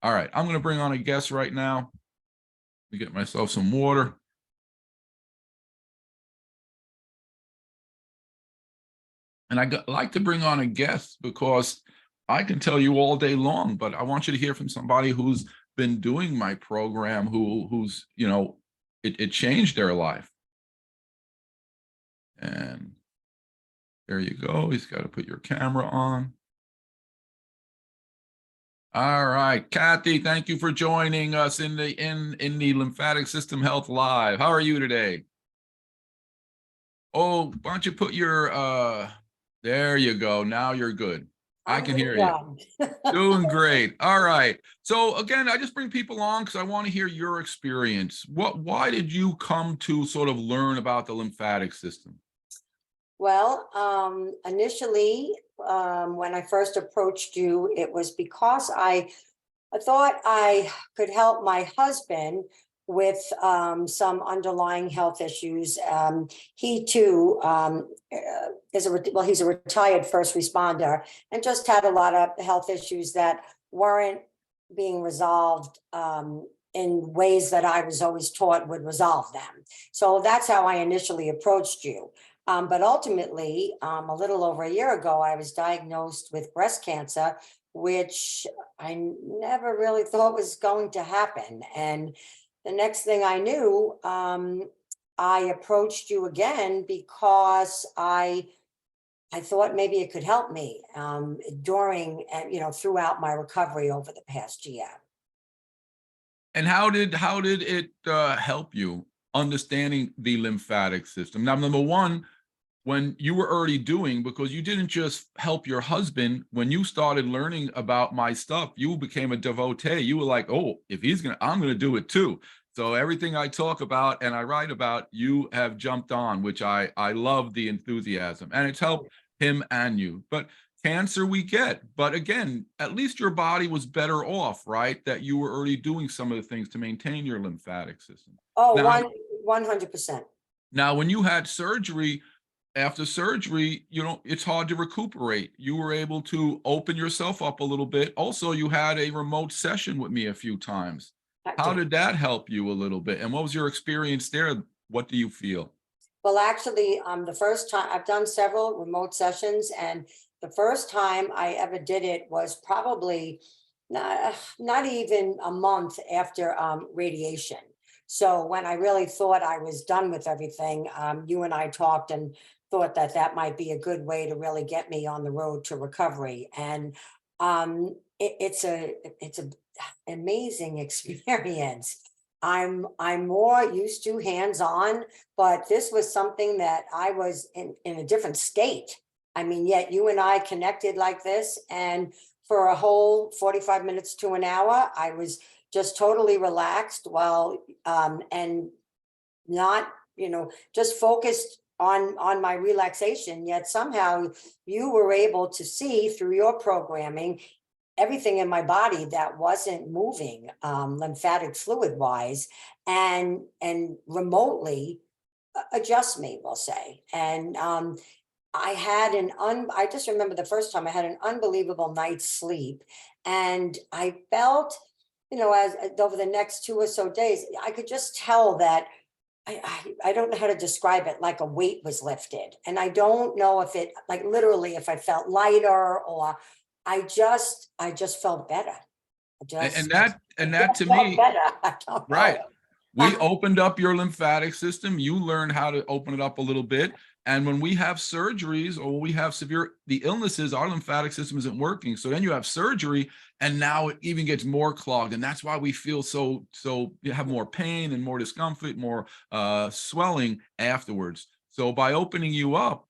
All right, I'm going to bring on a guest right now. Let me get myself some water. And I like to bring on a guest because I can tell you all day long, but I want you to hear from somebody who's been doing my program, who's, you know, it changed their life. And there you go. He's got to put your camera on. All right, Kathy, thank you for joining us in the Lymphatic System Health Live. How are you today? Oh, why don't you put your there you go. Now you're good. I can hear you. Doing great. All right. So again, I just bring people on because I want to hear your experience. Why did you come to sort of learn about the lymphatic system? Well, initially, when I first approached you, it was because I thought I could help my husband with some underlying health issues. He too he's a retired first responder and just had a lot of health issues that weren't being resolved in ways that I was always taught would resolve them. So that's how I initially approached you. But ultimately, a little over a year ago, I was diagnosed with breast cancer, which I never really thought was going to happen. And the next thing I knew, I approached you again because I thought maybe it could help me during, throughout my recovery over the past year. And how did it help you understanding the lymphatic system? Now, number one, when you were already doing, because you didn't just help your husband, when you started learning about my stuff, you became a devotee. You were like, oh, if I'm gonna do it too. So everything I talk about and I write about, you have jumped on, which I love the enthusiasm, and it's helped him and you. But cancer we get, but again, at least your body was better off, right? That you were already doing some of the things to maintain your lymphatic system. Oh, 100%. Now, when you had surgery, after surgery, it's hard to recuperate. You were able to open yourself up a little bit. Also, you had a remote session with me a few times. How did that help you a little bit? And what was your experience there? What do you feel? Well, actually, the first time I've done several remote sessions, and the first time I ever did it was probably not even a month after radiation. So when I really thought I was done with everything, you and I talked and thought that might be a good way to really get me on the road to recovery. And it's a amazing experience. I'm more used to hands-on, but this was something that I was in a different state. I mean, yet you and I connected like this, and for a whole 45 minutes to an hour, I was just totally relaxed and not, just focused on my relaxation, yet somehow you were able to see through your programming everything in my body that wasn't moving lymphatic fluid wise and remotely adjust me, we'll say. And I just remember the first time I had an unbelievable night's sleep, and I felt, as over the next 2 or so days, I could just tell that I don't know how to describe it, like a weight was lifted. And I don't know if it, like literally, if I felt lighter or I just felt better. And that to me, right. We opened up your lymphatic system. You learned how to open it up a little bit. And when we have surgeries or we have the illnesses, our lymphatic system isn't working. So then you have surgery and now it even gets more clogged. And that's why we feel so you have more pain and more discomfort, more swelling afterwards. So by opening you up,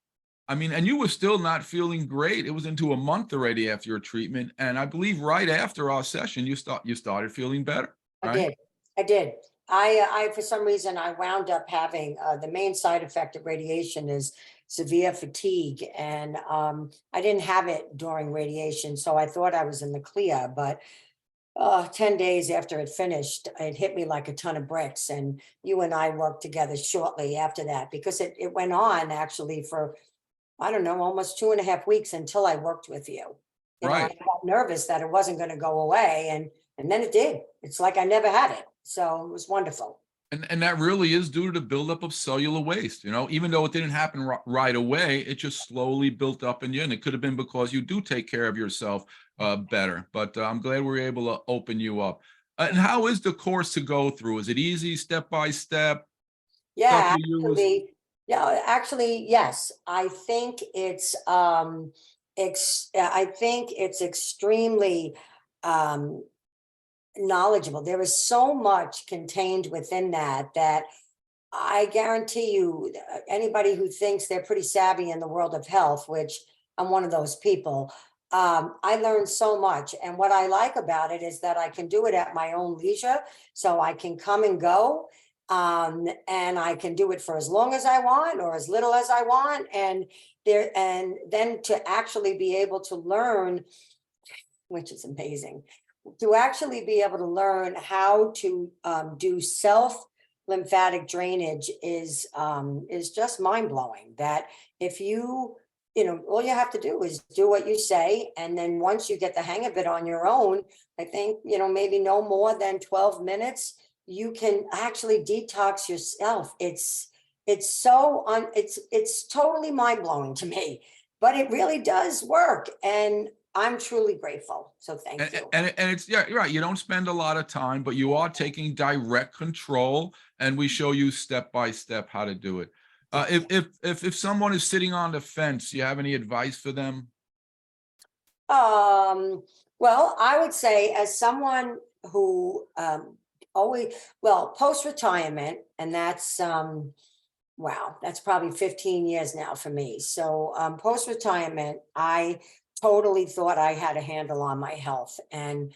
I mean, and you were still not feeling great. It was into a month already after your treatment. And I believe right after our session, you started feeling better. Right? I did. I for some reason, I wound up having the main side effect of radiation is severe fatigue. And I didn't have it during radiation. So I thought I was in the clear, but 10 days after it finished, it hit me like a ton of bricks. And you and I worked together shortly after that, because it went on actually for, I don't know, almost 2.5 weeks until I worked with you. I got nervous that it wasn't going to go away. And And then it did. It's like I never had it. So it was wonderful. And that really is due to the buildup of cellular waste. Even though it didn't happen right away, it just slowly built up in you. And it could have been because you do take care of yourself better. But I'm glad we were able to open you up. And how is the course to go through? Is it easy, step by step? Stuff Yeah, you use? actually, yeah, actually, yes. I think it's extremely um knowledgeable. There is so much contained within that I guarantee you, anybody who thinks they're pretty savvy in the world of health, which I'm one of those people, I learned so much. And what I like about it is that I can do it at my own leisure. So I can come and go, and I can do it for as long as I want or as little as I want. And then to actually be able to learn, which is amazing, to actually be able to learn how to do self lymphatic drainage is just mind blowing. That if all you have to do is do what you say, and then once you get the hang of it on your own, I think maybe no more than 12 minutes, you can actually detox yourself. It's totally mind blowing to me, but it really does work, and I'm truly grateful. So thank you. And it's, yeah, you're right. You don't spend a lot of time, but you are taking direct control, and we show you step by step how to do it. If someone is sitting on the fence, do you have any advice for them? Well, I would say, as someone who post-retirement, and that's wow, that's probably 15 years now for me. So post-retirement, I totally thought I had a handle on my health, and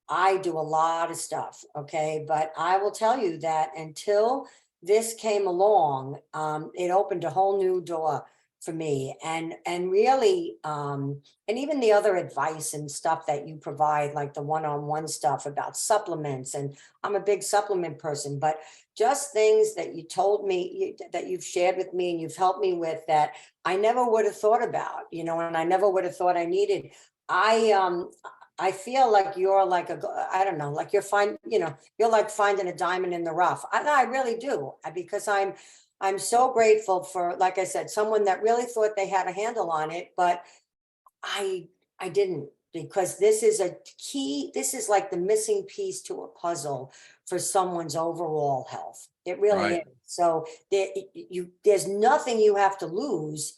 I do a lot of stuff. Okay. But I will tell you that until this came along, it opened a whole new door for me. And really, and even the other advice and stuff that you provide, like the one-on-one stuff about supplements. And I'm a big supplement person, but just things that you told me, that you've shared with me and you've helped me with, that I never would have thought about, and I never would have thought I needed. I feel like you're like I don't know, like you're like finding a diamond in the rough. I really do, because I'm so grateful for, like I said, someone that really thought they had a handle on it, but I didn't, because this is like the missing piece to a puzzle for someone's overall health. It really Right. is. So there's nothing you have to lose,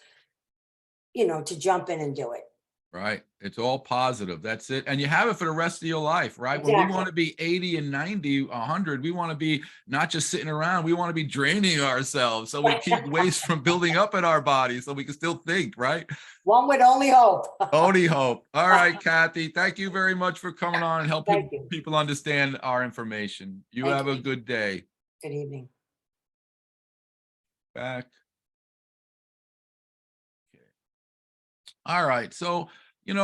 to jump in and do it. Right. It's all positive. That's it. And you have it for the rest of your life, right? When we Exactly. want to be 80 and 90, 100, we want to be not just sitting around, we want to be draining ourselves so we keep waste from building up in our bodies so we can still think, right? One would only hope. Only hope. All right, Kathy, thank you very much for coming on and helping Thank you. people understand our information. You Thank have a you. good day. Good evening. Back. Okay. All right. So,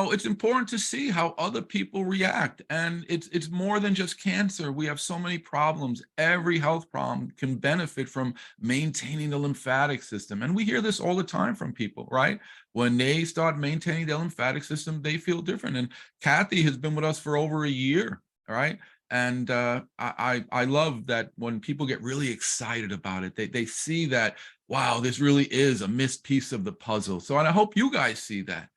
it's important to see how other people react. And it's more than just cancer. We have so many problems. Every health problem can benefit from maintaining the lymphatic system. And we hear this all the time from people, right? When they start maintaining their lymphatic system, they feel different. And Kathy has been with us for over a year, all right? And I love that when people get really excited about it, they see that, wow, this really is a missed piece of the puzzle. So, and I hope you guys see that.